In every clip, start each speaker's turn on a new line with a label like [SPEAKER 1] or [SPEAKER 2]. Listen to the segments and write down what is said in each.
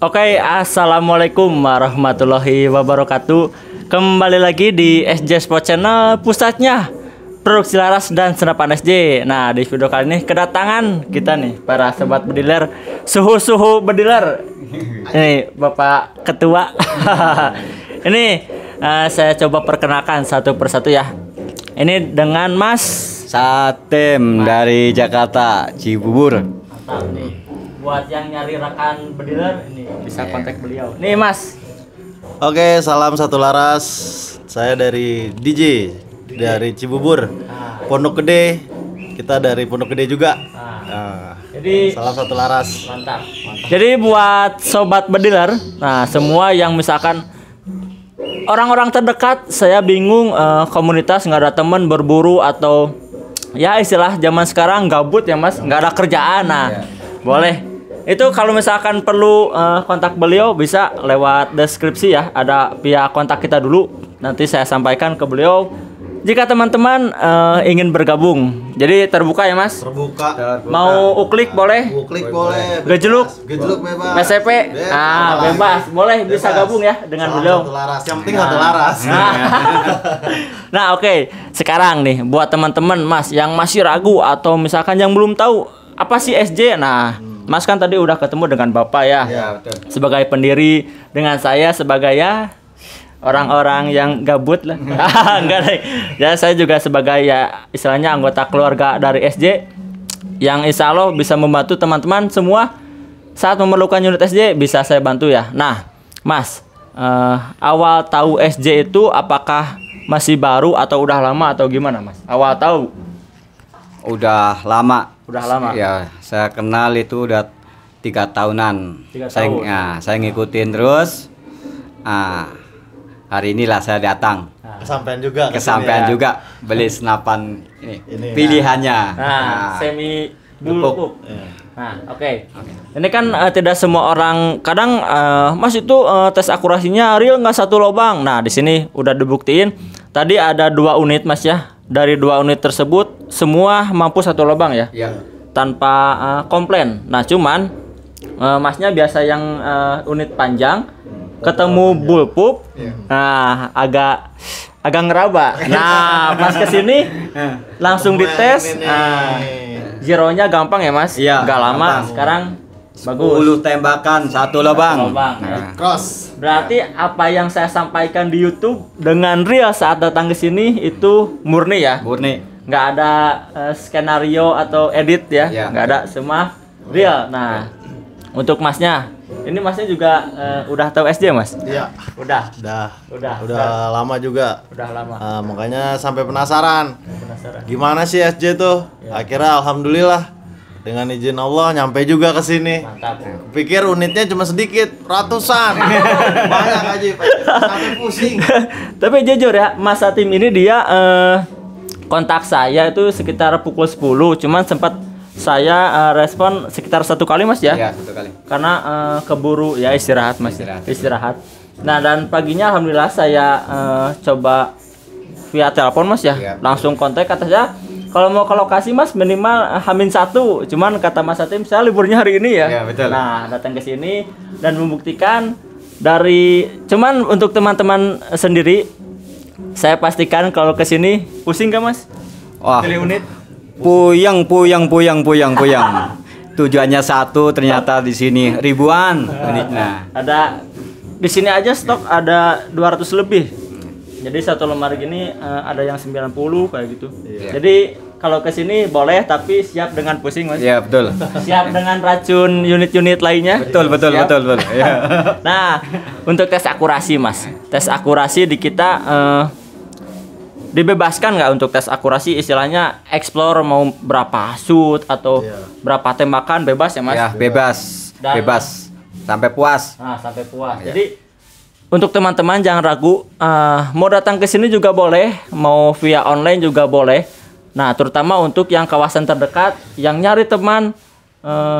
[SPEAKER 1] Oke, assalamualaikum warahmatullahi wabarakatuh. Kembali lagi di SJ Sport Channel, pusatnya produksi laras dan senapan SJ. Nah, di video kali ini kedatangan kita nih para sobat bediler, suhu bediler. Ini Bapak Ketua. Ini saya coba perkenalkan satu persatu ya. Ini dengan Mas
[SPEAKER 2] Satem dari Jakarta, Cibubur.
[SPEAKER 1] Mantap nih. Buat yang nyari rekan bediler ini bisa kontak beliau. Nih Mas.
[SPEAKER 3] Oke, salam satu laras. Saya dari DJ dari Cibubur. Pondok Gede. Kita dari Pondok Gede juga.
[SPEAKER 1] Jadi
[SPEAKER 3] salam satu laras.
[SPEAKER 1] mantap. Jadi buat sobat bediler, nah semua yang misalkan orang-orang terdekat, saya bingung komunitas nggak ada temen berburu atau ya istilah zaman sekarang gabut ya Mas, nggak ada kerjaan. Nah, boleh. Itu kalau misalkan perlu kontak beliau bisa lewat deskripsi ya, ada via kontak kita dulu. Nanti saya sampaikan ke beliau. Jika teman-teman ingin bergabung, jadi terbuka ya Mas.
[SPEAKER 3] Terbuka.
[SPEAKER 1] Mau uklik boleh?
[SPEAKER 3] Klik boleh.
[SPEAKER 1] Gejeluk?
[SPEAKER 3] Gejeluk bebas.
[SPEAKER 1] PCP? Bebas. Boleh, bisa gabung ya dengan
[SPEAKER 3] Salam
[SPEAKER 1] beliau.
[SPEAKER 3] satu laras. Yang penting satu laras.
[SPEAKER 1] Nah, oke. Sekarang nih buat teman-teman Mas yang masih ragu atau misalkan yang belum tahu apa sih SJ. Nah, Mas kan tadi udah ketemu dengan Bapak ya.
[SPEAKER 2] Ya, betul.
[SPEAKER 1] Sebagai pendiri, dengan saya sebagai ya orang-orang yang gabut lah. Enggak deh. Ya saya juga sebagai ya istilahnya anggota keluarga dari SJ yang insya Allah bisa membantu teman-teman semua saat memerlukan unit SJ, bisa saya bantu ya. Nah, Mas, awal tahu SJ itu apakah masih baru atau udah lama atau gimana Mas? Awal tahu?
[SPEAKER 2] Udah lama.
[SPEAKER 1] Udah lama.
[SPEAKER 2] Ya, saya kenal itu udah 3 tahunan.
[SPEAKER 1] 3 tahun.
[SPEAKER 2] Saya ngikutin terus. Hari inilah saya datang.
[SPEAKER 3] Kesampean juga.
[SPEAKER 2] Kesampean
[SPEAKER 3] kesini ya.
[SPEAKER 2] juga beli senapan ini.
[SPEAKER 3] Ini,
[SPEAKER 2] Pilihannya.
[SPEAKER 1] Semi
[SPEAKER 2] Bulpuk.
[SPEAKER 1] bulpuk. Nah, oke. Ini kan tidak semua orang, kadang Mas itu tes akurasinya real nggak satu lubang. Nah, di sini udah dibuktiin. Tadi ada 2 unit Mas ya. Dari 2 unit tersebut semua mampu satu lubang ya.
[SPEAKER 2] Iya.
[SPEAKER 1] Tanpa komplain. Nah, cuman Masnya biasa yang unit panjang ketemu bulpup. Nah, agak ngeraba. Nah, pas kesini langsung dites. Zeronya gampang ya Mas?
[SPEAKER 2] Iya,
[SPEAKER 1] Nggak lama.
[SPEAKER 2] gampang.
[SPEAKER 1] Sekarang bagus.
[SPEAKER 2] 10 tembakan, 1 lubang.
[SPEAKER 1] Lubang.
[SPEAKER 2] Nah.
[SPEAKER 3] Cross.
[SPEAKER 1] Berarti apa yang saya sampaikan di YouTube dengan real saat datang ke sini itu murni ya?
[SPEAKER 2] Murni.
[SPEAKER 1] Nggak ada skenario atau edit ya?
[SPEAKER 2] Iya.
[SPEAKER 1] Nggak ada, semua real. Nah, untuk Masnya, ini Masnya juga udah tahu SJ Mas?
[SPEAKER 3] Iya.
[SPEAKER 1] Udah.
[SPEAKER 3] Udah lama juga.
[SPEAKER 1] Udah lama.
[SPEAKER 3] Makanya sampai penasaran.
[SPEAKER 1] Penasaran.
[SPEAKER 3] Gimana sih SJ tuh? Akhirnya alhamdulillah dengan izin Allah nyampe juga ke sini.
[SPEAKER 1] Mantap.
[SPEAKER 3] Pikir unitnya cuma sedikit, ratusan. Banyak aja, sampai pusing.
[SPEAKER 1] Tapi jujur ya, Mas Satim ini dia kontak saya itu sekitar pukul 10, cuman sempat saya respon sekitar 1 kali Mas ya.
[SPEAKER 2] Iya, 1 kali.
[SPEAKER 1] Karena keburu ya istirahat Mas. Istirahat. Nah, dan paginya alhamdulillah saya coba via telepon Mas ya.
[SPEAKER 2] Iya.
[SPEAKER 1] Langsung kontak, kata saya kalau mau ke lokasi Mas minimal H-1. Cuman kata Mas Satim saya liburnya hari ini ya.
[SPEAKER 2] Iya, betul.
[SPEAKER 1] Nah, datang ke sini dan membuktikan dari cuman untuk teman-teman sendiri saya pastikan kalau ke sini pusing gak Mas?
[SPEAKER 2] Wah.
[SPEAKER 1] Pilih unit.
[SPEAKER 2] Puyeng. Tujuannya satu, ternyata di sini ribuan unitnya.
[SPEAKER 1] Ada di sini aja stok ada 200 lebih. Jadi satu lemari gini ada yang 90 kayak gitu.
[SPEAKER 2] Iya.
[SPEAKER 1] Jadi kalau ke sini boleh tapi siap dengan pusing Mas.
[SPEAKER 2] Iya, betul.
[SPEAKER 1] Siap dengan racun unit-unit lainnya.
[SPEAKER 2] Betul.
[SPEAKER 1] Siap.
[SPEAKER 2] Iya.
[SPEAKER 1] Nah, untuk tes akurasi Mas. Tes akurasi di kita dibebaskan nggak untuk tes akurasi, istilahnya explore mau berapa shoot atau berapa tembakan bebas ya Mas?
[SPEAKER 2] Ya, bebas.
[SPEAKER 1] Dan-
[SPEAKER 2] Bebas. Sampai puas.
[SPEAKER 1] Nah, sampai puas. Jadi untuk teman-teman jangan ragu, mau datang ke sini juga boleh, mau via online juga boleh. Nah, terutama untuk yang kawasan terdekat, yang nyari teman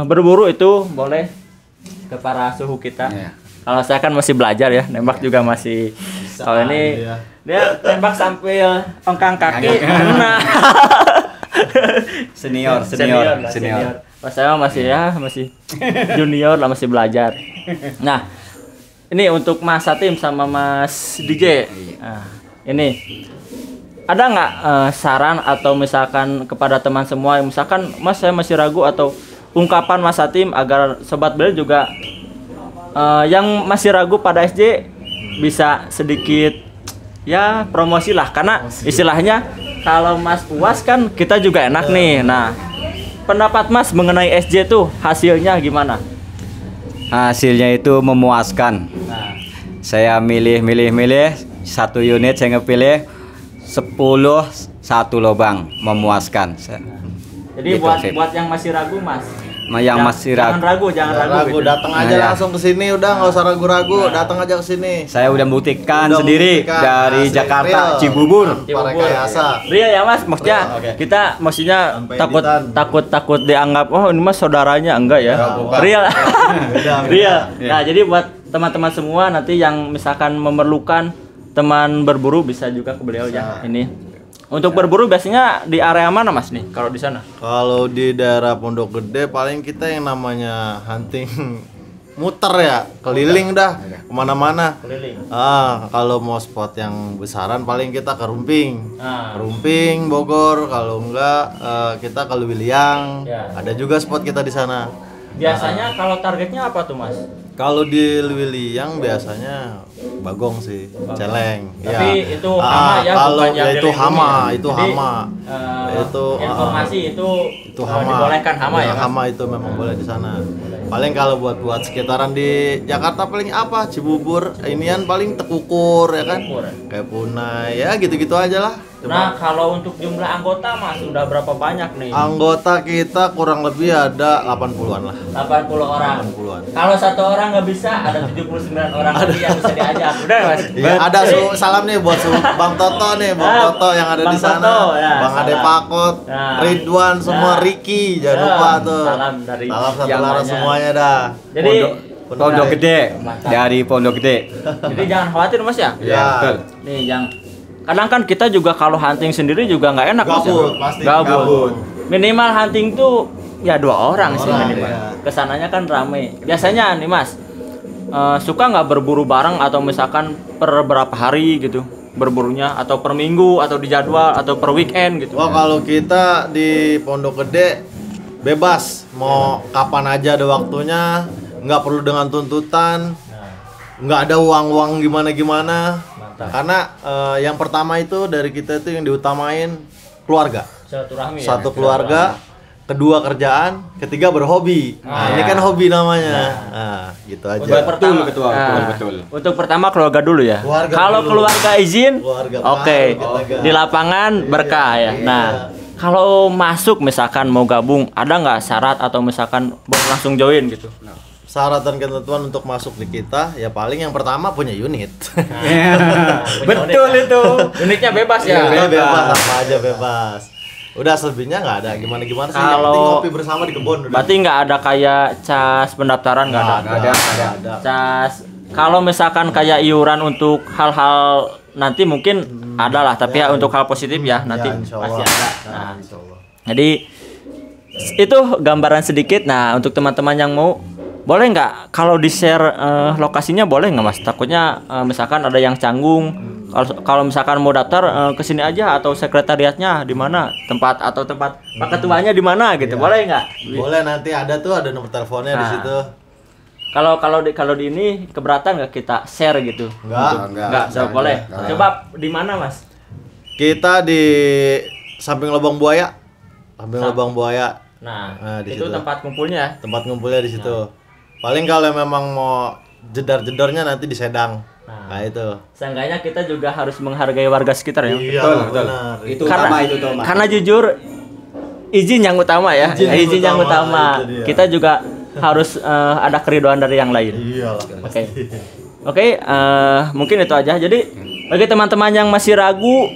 [SPEAKER 1] berburu itu boleh ke para suhu kita.
[SPEAKER 2] Iya.
[SPEAKER 1] Kalau saya kan masih belajar ya, nembak juga masih. Kalau ini dia tembak sambil ongkang kaki kena.
[SPEAKER 2] Senior.
[SPEAKER 1] Pas saya masih junior lah, masih belajar. Nah, ini untuk Mas Satim sama Mas DJ. Nah, ini ada nggak saran atau misalkan kepada teman semua, misalkan Mas saya masih ragu, atau ungkapan Mas Satim agar sobat bedil juga yang masih ragu pada SJ bisa sedikit ya promosi lah, karena istilahnya kalau Mas puas kan kita juga enak nih. Nah, pendapat Mas mengenai SJ tuh hasilnya gimana?
[SPEAKER 2] Hasilnya itu memuaskan.
[SPEAKER 1] Nah,
[SPEAKER 2] Saya milih satu unit, saya ngepilih 10 satu lubang, memuaskan.
[SPEAKER 1] jadi
[SPEAKER 2] Gitu,
[SPEAKER 1] buat yang masih ragu Mas,
[SPEAKER 2] Yang masih
[SPEAKER 1] jangan ragu gitu.
[SPEAKER 3] Datang aja
[SPEAKER 2] Nah, ya.
[SPEAKER 3] langsung ke sini, udah nggak usah ragu-ragu, datang aja ke sini.
[SPEAKER 2] Saya udah buktikan
[SPEAKER 3] Udah
[SPEAKER 2] sendiri
[SPEAKER 3] membuktikan,
[SPEAKER 2] dari
[SPEAKER 3] asli,
[SPEAKER 2] Jakarta,
[SPEAKER 3] real.
[SPEAKER 2] Cibubur.
[SPEAKER 3] Rekayasa.
[SPEAKER 1] Real ya Mas, maksudnya
[SPEAKER 3] Real, oke.
[SPEAKER 1] kita maksudnya
[SPEAKER 3] Tanpa editan.
[SPEAKER 1] takut dianggap oh ini Mas saudaranya, enggak ya.
[SPEAKER 3] bukan.
[SPEAKER 1] Real.
[SPEAKER 3] Beda.
[SPEAKER 1] Real. Nah, jadi buat teman-teman semua nanti yang misalkan memerlukan teman berburu bisa juga ke beliau ya. Ini. Untuk berburu biasanya di area mana Mas nih kalau di sana?
[SPEAKER 3] Kalau di daerah Pondok Gede paling kita yang namanya hunting muter ya, keliling dah kemana-mana.
[SPEAKER 1] Keliling.
[SPEAKER 3] Kalau mau spot yang besaran paling kita ke Rumping.
[SPEAKER 1] Ah.
[SPEAKER 3] Rumping, Bogor. Kalau enggak kita ke Lewiliang.
[SPEAKER 1] Ya.
[SPEAKER 3] Ada juga spot kita di sana.
[SPEAKER 1] Biasanya kalau targetnya apa tuh Mas?
[SPEAKER 3] Kalau di Lewiliang biasanya bagong sih, celeng.
[SPEAKER 1] Tapi
[SPEAKER 3] Ya.
[SPEAKER 1] itu hama ya,
[SPEAKER 3] Kalau
[SPEAKER 1] bukan yang
[SPEAKER 3] ya itu
[SPEAKER 1] dilindungi
[SPEAKER 3] hama,
[SPEAKER 1] ya.
[SPEAKER 3] itu
[SPEAKER 1] Jadi,
[SPEAKER 3] hama. Itu
[SPEAKER 1] informasi itu
[SPEAKER 3] hama.
[SPEAKER 1] dibolehkan hama ya Mas?
[SPEAKER 3] Hama itu memang boleh di sana. Paling kalau buat sekitaran di Jakarta paling apa? Cibubur, inian paling Tekukur ya kan?
[SPEAKER 1] Tekukur.
[SPEAKER 3] Kayak Punai, ya gitu-gitu aja lah.
[SPEAKER 1] Nah, kalau untuk jumlah anggota Mas sudah berapa banyak nih?
[SPEAKER 3] Anggota kita kurang lebih ada 80-an lah.
[SPEAKER 1] 80 orang.
[SPEAKER 3] 80-an.
[SPEAKER 1] Kalau satu orang nggak bisa, ada 79 orang lagi yang bisa diajak. Udah Mas.
[SPEAKER 3] Iya, ada salam nih buat Bang Toto nih, Bang Toto yang ada
[SPEAKER 1] Bang
[SPEAKER 3] di sana.
[SPEAKER 1] Toto, ya,
[SPEAKER 3] Bang Ade
[SPEAKER 1] salam.
[SPEAKER 3] Pakot,
[SPEAKER 1] Nah.
[SPEAKER 3] Ridwan, semua
[SPEAKER 1] Nah.
[SPEAKER 3] Ricky, jangan
[SPEAKER 1] Ya,
[SPEAKER 3] lupa tuh.
[SPEAKER 1] salam dari
[SPEAKER 3] Salam satu
[SPEAKER 1] yang
[SPEAKER 3] lara
[SPEAKER 1] banyak.
[SPEAKER 3] semuanya dah.
[SPEAKER 1] Jadi
[SPEAKER 2] Pondok Gede,
[SPEAKER 1] Mantap.
[SPEAKER 2] dari Pondok Gede.
[SPEAKER 1] jadi jangan khawatir Mas ya.
[SPEAKER 3] Ya.
[SPEAKER 2] betul.
[SPEAKER 1] Nih yang kadang kan kita juga kalau hunting sendiri juga nggak enak Mas, ya?
[SPEAKER 3] Gabut, pasti
[SPEAKER 1] Gabut.
[SPEAKER 3] gabut.
[SPEAKER 1] Minimal hunting tuh ya 2 orang sih
[SPEAKER 3] Orang,
[SPEAKER 1] minimal.
[SPEAKER 3] ya.
[SPEAKER 1] Kesananya kan rame. Biasanya nih Mas, suka nggak berburu bareng atau misalkan per berapa hari gitu berburunya, atau per minggu atau di jadwal atau per weekend gitu?
[SPEAKER 3] Wah, kalau kita di Pondok Gede bebas, mau kapan aja ada waktunya, nggak perlu dengan tuntutan, nggak ada uang-uang gimana-gimana.
[SPEAKER 1] Mantap.
[SPEAKER 3] Karena yang pertama itu dari kita itu yang diutamain keluarga.
[SPEAKER 1] Silaturahmi ya.
[SPEAKER 3] Satu keluarga, kedua kerjaan, ketiga berhobi. Nah, ini kan hobi namanya. Nah, gitu aja.
[SPEAKER 1] Untuk pertama,
[SPEAKER 2] betul, betul.
[SPEAKER 1] Untuk pertama keluarga dulu ya.
[SPEAKER 3] Keluarga
[SPEAKER 1] Kalau
[SPEAKER 3] dulu.
[SPEAKER 1] keluarga izin,
[SPEAKER 3] Keluarga
[SPEAKER 1] oke.
[SPEAKER 3] baru kita
[SPEAKER 1] Di lapangan berkah ya. Nah, kalau masuk misalkan mau gabung, ada nggak syarat atau misalkan boleh langsung join gitu?
[SPEAKER 3] Syarat dan ketentuan untuk masuk di kita, ya paling yang pertama punya unit.
[SPEAKER 2] Betul itu.
[SPEAKER 1] Unitnya bebas ya.
[SPEAKER 3] Iya, bebas apa aja bebas. Udah selebihnya nggak ada gimana sih. Yang
[SPEAKER 1] Kalau-
[SPEAKER 3] penting ngopi bersama di kebun. Udah.
[SPEAKER 1] Berarti nggak ada kayak cas pendaftaran, nggak ada.
[SPEAKER 3] Nggak ada.
[SPEAKER 1] Cas kalau misalkan kayak iuran untuk hal-hal nanti mungkin ada lah, tapi ya untuk hal positif ya nanti
[SPEAKER 3] Ya, insya
[SPEAKER 1] pasti
[SPEAKER 3] Allah.
[SPEAKER 1] ada.
[SPEAKER 3] Nah,
[SPEAKER 1] Nah,
[SPEAKER 3] insya Allah.
[SPEAKER 1] jadi itu gambaran sedikit. Nah, untuk teman-teman yang mau, boleh nggak kalau di share lokasinya, boleh nggak Mas? Takutnya misalkan ada yang canggung. Kalau misalkan mau daftar ke sini aja, atau sekretariatnya di mana, tempat Pak Ketuanya di mana gitu, boleh nggak?
[SPEAKER 3] Boleh, nanti ada tuh, ada nomor teleponnya di
[SPEAKER 1] Nah.
[SPEAKER 3] situ.
[SPEAKER 1] Kalau di ini keberatan nggak kita share gitu?
[SPEAKER 3] Enggak.
[SPEAKER 1] Boleh. Coba di mana Mas?
[SPEAKER 3] Kita di samping Lubang Buaya. Samping Lubang Buaya.
[SPEAKER 1] Nah,
[SPEAKER 3] Nah, di
[SPEAKER 1] itu
[SPEAKER 3] situ.
[SPEAKER 1] tempat kumpulnya ya?
[SPEAKER 3] Tempat ngumpulnya di situ. Paling kalau memang mau jedar-jedornya nanti di Sedang. Nah, itu.
[SPEAKER 1] Seenggaknya kita juga harus menghargai warga sekitar ya.
[SPEAKER 3] Iya,
[SPEAKER 2] Betul.
[SPEAKER 3] benar.
[SPEAKER 2] Itu utama, itu utama.
[SPEAKER 1] Karena jujur izin yang utama ya. Izin yang utama.
[SPEAKER 3] itu dia.
[SPEAKER 1] Kita juga harus ada keriduan dari yang lain.
[SPEAKER 3] Iyalah.
[SPEAKER 1] Oke. Oke, mungkin itu aja. Jadi bagi teman-teman yang masih ragu,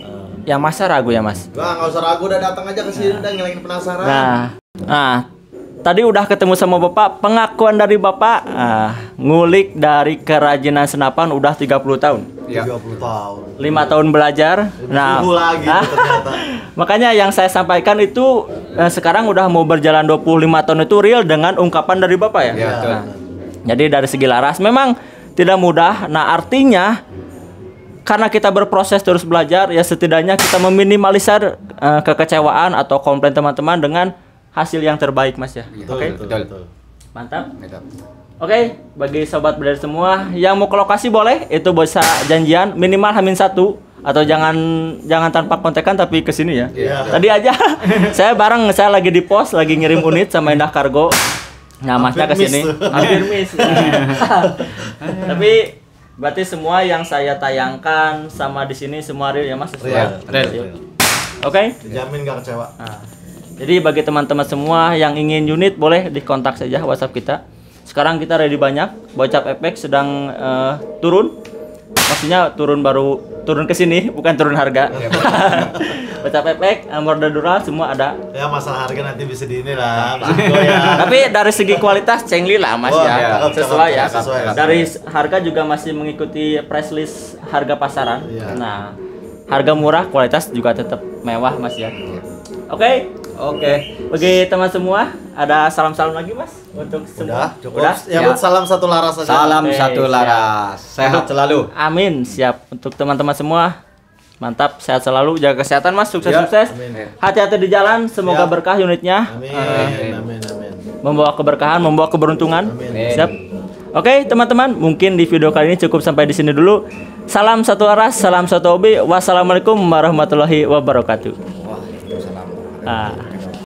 [SPEAKER 1] ya masa ragu ya Mas?
[SPEAKER 3] Bang, nggak usah ragu, udah datang aja ke sini, udah ngilangin penasaran.
[SPEAKER 1] Nah, tadi udah ketemu sama Bapak, pengakuan dari Bapak, ngulik dari kerajinan senapan udah 30 tahun.
[SPEAKER 3] 30 tahun.
[SPEAKER 1] 5 tahun belajar. Nah,
[SPEAKER 3] Subuh lagi tuh ternyata.
[SPEAKER 1] makanya yang saya sampaikan itu sekarang udah mau berjalan 25 tahun itu real dengan ungkapan dari Bapak ya.
[SPEAKER 2] Iya, betul.
[SPEAKER 1] Nah, jadi dari segi laras memang tidak mudah. Nah, artinya karena kita berproses terus belajar, ya setidaknya kita meminimalisir kekecewaan atau komplain teman-teman dengan hasil yang terbaik, Mas ya. Oke.
[SPEAKER 2] Betul.
[SPEAKER 1] Mantap.
[SPEAKER 2] Betul.
[SPEAKER 1] Oke, bagi sobat belajar semua yang mau ke lokasi boleh, itu bisa janjian minimal H-1 atau jangan tanpa kontekan tapi ke sini ya.
[SPEAKER 3] Iya.
[SPEAKER 1] Tadi aja saya lagi di pos, lagi ngirim unit sama Indah Kargo. Nah, Masnya ke
[SPEAKER 3] Hampir
[SPEAKER 1] sini.
[SPEAKER 3] miss tuh.
[SPEAKER 1] Hampir miss. Tapi berarti semua yang saya tayangkan sama di sini semua real ya, Mas?
[SPEAKER 3] Real.
[SPEAKER 2] Real.
[SPEAKER 1] Oke.
[SPEAKER 3] Dijamin gak kecewa.
[SPEAKER 1] Nah, jadi bagi teman-teman semua yang ingin unit boleh dikontak saja WhatsApp kita. Sekarang kita ready banyak. Bocap Efek sedang turun. Maksudnya turun ke sini, bukan turun harga. Bocap Efek, Murder Dural semua ada.
[SPEAKER 3] Ya masalah harga nanti bisa di ini lah. Pak Go ya.
[SPEAKER 1] Tapi dari segi kualitas cengli lah, Mas
[SPEAKER 3] Oh,
[SPEAKER 1] ya.
[SPEAKER 3] iya.
[SPEAKER 1] Sesuai ya.
[SPEAKER 3] Sesuai.
[SPEAKER 1] Dari harga juga masih mengikuti price list harga pasaran.
[SPEAKER 3] Iya.
[SPEAKER 1] Nah, harga murah, kualitas juga tetap mewah, Mas ya. Oke. Bagi teman semua, ada salam-salam lagi, Mas, untuk semua.
[SPEAKER 3] Udah, cukup. Ya, buat salam satu laras saja.
[SPEAKER 2] Salam
[SPEAKER 1] Oke,
[SPEAKER 2] satu
[SPEAKER 1] siap.
[SPEAKER 2] laras. Sehat selalu.
[SPEAKER 1] Amin, siap. Untuk teman-teman semua, mantap, sehat selalu, jaga kesehatan, Mas, sukses-sukses.
[SPEAKER 3] Amin.
[SPEAKER 1] Hati-hati di jalan, semoga
[SPEAKER 3] Siap.
[SPEAKER 1] berkah unitnya.
[SPEAKER 3] Amin.
[SPEAKER 1] Membawa keberkahan, membawa keberuntungan.
[SPEAKER 3] Amin.
[SPEAKER 1] Siap. Oke, teman-teman, mungkin di video kali ini cukup sampai di sini dulu. Salam satu laras, salam satu hobi. Wassalamualaikum warahmatullahi wabarakatuh.
[SPEAKER 2] Waalaikumsalam.
[SPEAKER 1] Ah.